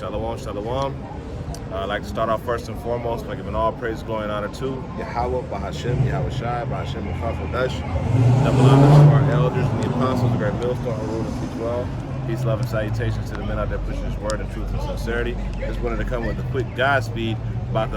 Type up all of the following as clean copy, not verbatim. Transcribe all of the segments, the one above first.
Shalom, shalom. I'd like to start off first and foremost by giving all praise, glory, and honor to Yahweh, Bahashem, Yahweh Shai, Bahashem, Mufafadash. Double honor to our elders and the apostles, the great millstone, who rule and teach well. Peace, love, and salutations to the men out there pushing His word in truth and sincerity. Just wanted to come with a quick Godspeed about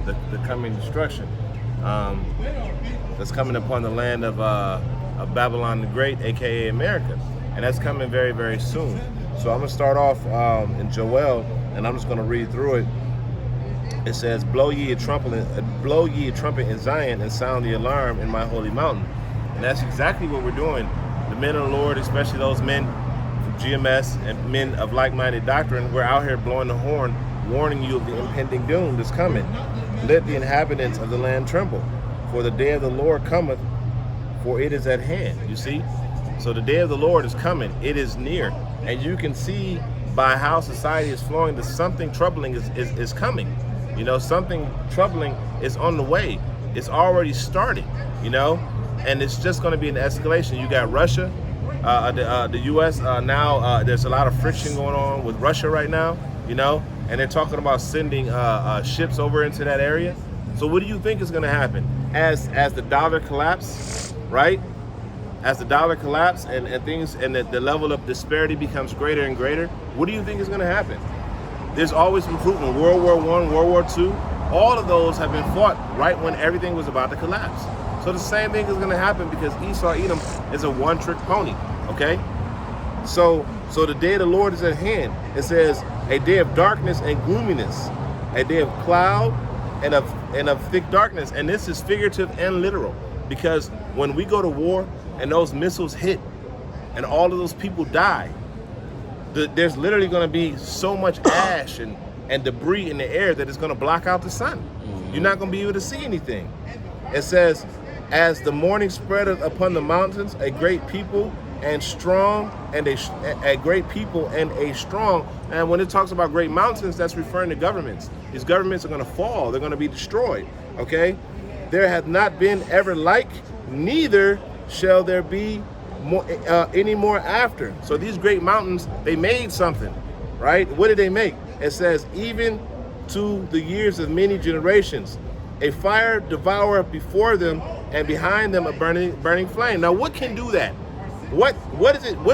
the coming destruction that's coming upon the land of Babylon the Great, aka America, and that's coming very, very soon. So I'm gonna start off in Joel, and I'm just gonna read through it. It says, blow ye a trumpet in Zion, and sound the alarm in my holy mountain. And that's exactly what we're doing. The men of the Lord, especially those men from GMS and men of like-minded doctrine, we're out here blowing the horn, warning you of the impending doom that's coming. Let the inhabitants of the land tremble, for the day of the Lord cometh, for it is at hand. You see? So the day of the Lord is coming. It is near. And you can see by how society is flowing that something troubling is coming. You know, something troubling is on the way. It's already starting, you know, and it's just going to be an escalation. You got Russia, the U.S. Now there's a lot of friction going on with Russia right now, you know, and they're talking about sending ships over into that area. So what do you think is going to happen as the dollar collapses, right? As the dollar collapses and things and the level of disparity becomes greater and greater, what do you think is going to happen? There's always improvement. World War I, World War II, all of those have been fought right when everything was about to collapse. So the same thing is going to happen because Esau Edom is a one-trick pony, okay? So the day of the Lord is at hand. It says a day of darkness and gloominess, a day of cloud and of thick darkness. And this is figurative and literal, because when we go to war and those missiles hit and all of those people die, there's literally going to be so much ash and debris in the air that it's going to block out the sun. You're not going to be able to see anything. It says, as the morning spreadeth upon the mountains, a great people and strong, and a great people and a strong. And when it talks about great mountains, that's referring to governments. These governments are going to fall. They're going to be destroyed. Okay? There hath not been ever like, neither shall there be any more after. So these great mountains, they made something, right? What did they make? It says, even to the years of many generations, a fire devoureth before them, and behind them a burning flame. Now, what can do that? What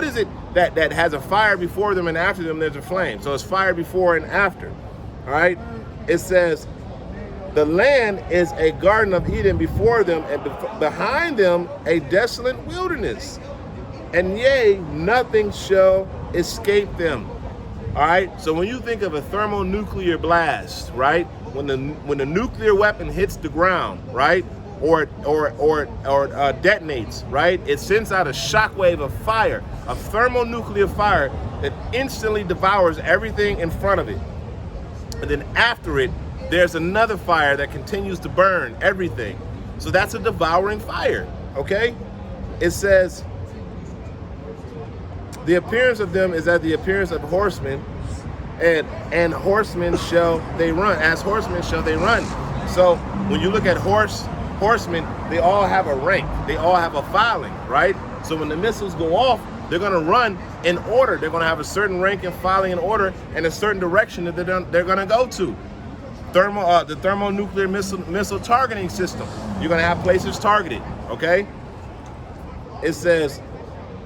is it that has a fire before them, and after them there's a flame? So it's fire before and after. All right. It says, the land is a garden of Eden before them, and behind them a desolate wilderness. And yea, nothing shall escape them. All right. So when you think of a thermonuclear blast, right? When the nuclear weapon hits the ground, right, or detonates, right, it sends out a shockwave of fire, a thermonuclear fire that instantly devours everything in front of it. And then after it, there's another fire that continues to burn everything. So that's a devouring fire. Okay. It says, the appearance of them is as the appearance of horsemen, and horsemen shall they run. As horsemen shall they run. So when you look at horsemen, they all have a rank. They all have a filing, right? So when the missiles go off, they're going to run in order. They're going to have a certain rank and filing in order and a certain direction that they're going to go to. The thermonuclear missile targeting system. You're going to have places targeted, okay? It says,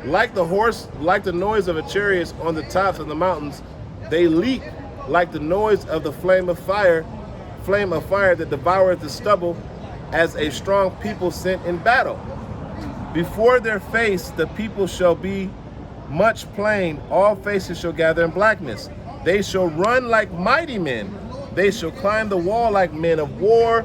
like the noise of a chariot on the tops of the mountains, they leap like the noise of the flame of fire that devoureth the stubble, as a strong people sent in battle. Before their face the people shall be much plain, all faces shall gather in blackness. They shall run like mighty men, they shall climb the wall like men of war,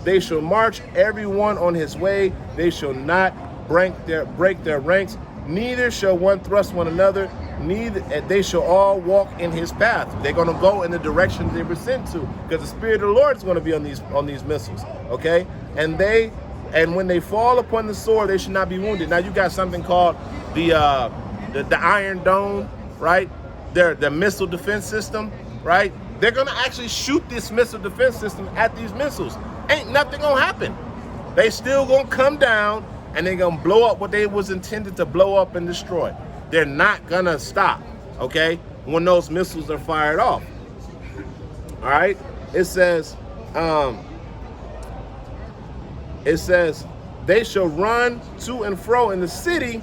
they shall march every one on his way, they shall not break their ranks, neither shall one thrust one another, neither they shall all walk in his path. They're going to go in the direction they were sent to, because the Spirit of the Lord is going to be on these missiles. Okay, and when they fall upon the sword, they should not be wounded. Now you got something called the Iron Dome, right? The missile defense system, right? They're going to actually shoot this missile defense system at these missiles. Ain't nothing going to happen. They still going to come down, and they're going to blow up what they was intended to blow up and destroy. They're not going to stop, okay, when those missiles are fired off. All right. It says, they shall run to and fro in the city.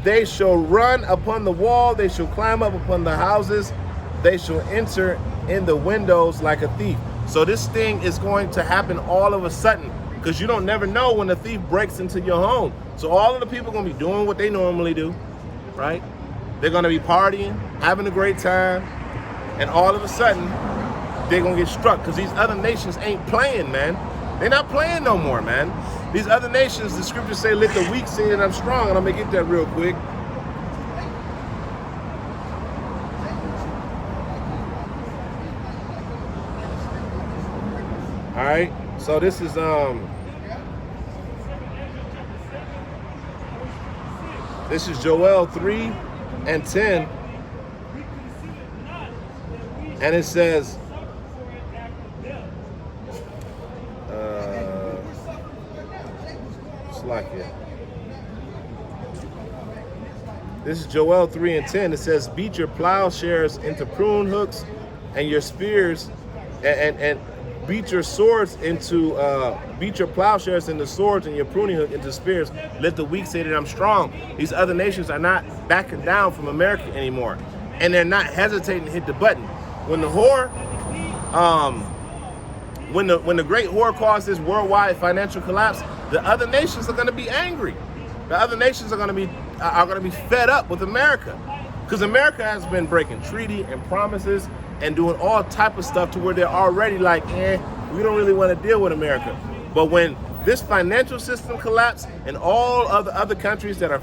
They shall run upon the wall. They shall climb up upon the houses. They shall enter in the windows like a thief. So this thing is going to happen all of a sudden, because you don't never know when a thief breaks into your home. So all of the people are going to be doing what they normally do, right? They're going to be partying, having a great time, and all of a sudden, they're going to get struck, because these other nations ain't playing, man. They're not playing no more, man. These other nations, the scriptures say, let the weak say that I'm strong, and I'm going to get that real quick. All right, so this is Joel 3:10, and it says, this is Joel 3:10. It says, beat your plowshares into prune hooks, and your spears, and beat your swords into, beat your plowshares into swords, and your pruning hook into spears. Let the weak say that I'm strong. These other nations are not backing down from America anymore, and they're not hesitating to hit the button. When the whore, when the great whore caused this worldwide financial collapse, the other nations are going to be angry. The other nations are going to be fed up with America, because America has been breaking treaty and promises and doing all type of stuff to where they're already like, we don't really want to deal with America. But when this financial system collapsed and all of the other countries that are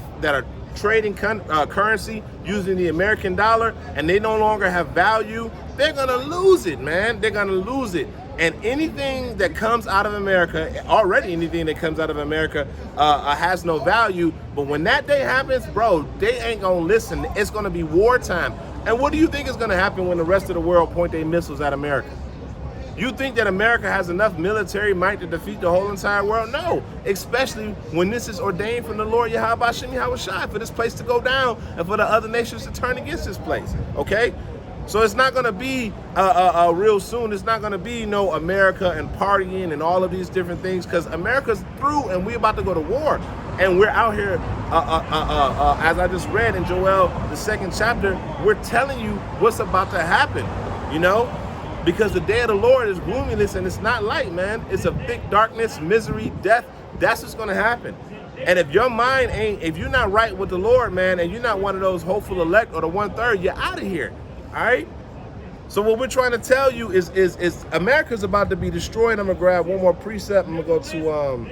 trading currency using the American dollar, and they no longer have value, they're gonna lose it, man. They're gonna lose it. And anything that comes out of America, anything that comes out of America has no value. But when that day happens, bro, they ain't gonna listen. It's gonna be wartime. And what do you think is gonna happen when the rest of the world point their missiles at America? You think that America has enough military might to defeat the whole entire world? No, especially when this is ordained from the Lord Yahweh Shem Yahweh Shai for this place to go down and for the other nations to turn against this place, okay? So it's not going to be real soon. It's not going to be no America and partying and all of these different things, because America's through and we're about to go to war. And we're out here, as I just read in Joel, the 2nd chapter, we're telling you what's about to happen, you know? Because the day of the Lord is gloominess and it's not light, man. It's a thick darkness, misery, death. That's what's going to happen. And if your mind if you're not right with the Lord, man, and you're not one of those hopeful elect or the 1/3, you're out of here. All right. So what we're trying to tell you is America's about to be destroyed. I'm gonna grab one more precept. I'm gonna go to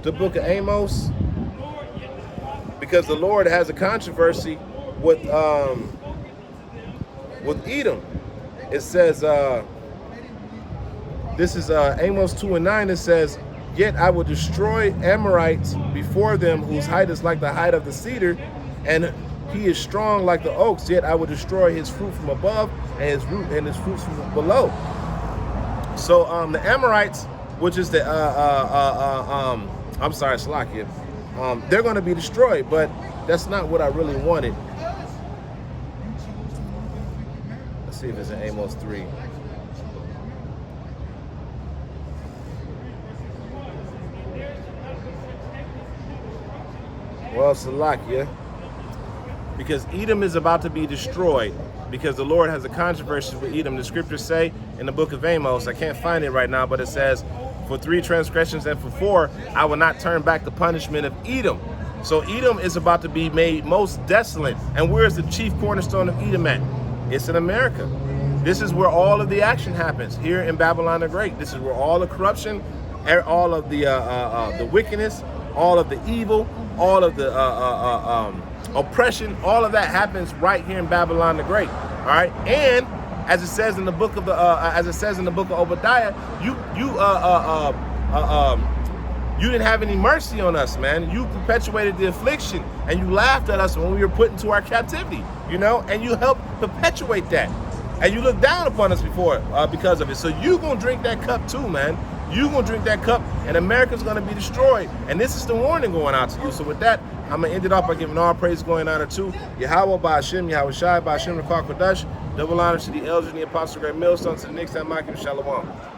the book of Amos, because the Lord has a controversy with Edom. It says, this is Amos 2:9. It says, yet I will destroy Amorites before them, whose height is like the height of the cedar, and he is strong like the oaks. Yet I will destroy his fruit from above, and his root and his fruits from below. So the Amorites, which is the I'm sorry, Salakia, they're going to be destroyed, but that's not what I really wanted. Let's see if it's in Amos 3. Well, Salakia, because Edom is about to be destroyed, because the Lord has a controversy with Edom. The scriptures say in the book of Amos, I can't find it right now, but it says, for 3 transgressions and for 4, I will not turn back the punishment of Edom. So Edom is about to be made most desolate. And where is the chief cornerstone of Edom at? It's in America. This is where all of the action happens, here in Babylon the Great. This is where all the corruption, all of the wickedness, all of the evil, all of the oppression, all of that happens right here in Babylon the Great. All right, and as it says in the book of Obadiah, you didn't have any mercy on us, man. You perpetuated the affliction, and you laughed at us when we were put into our captivity, you know, and you helped perpetuate that. And you looked down upon us before because of it. So you gonna drink that cup too, man. You're going to drink that cup, and America's going to be destroyed. And this is the warning going out to you. So with that, I'm going to end it off by giving all praise, glory, and honor to Yahweh, by Hashem, Yahweh Shai, by Hashem, Ruach HaKodesh. Double honor to the elders and the apostles, great millstones. To the next time, Shalom.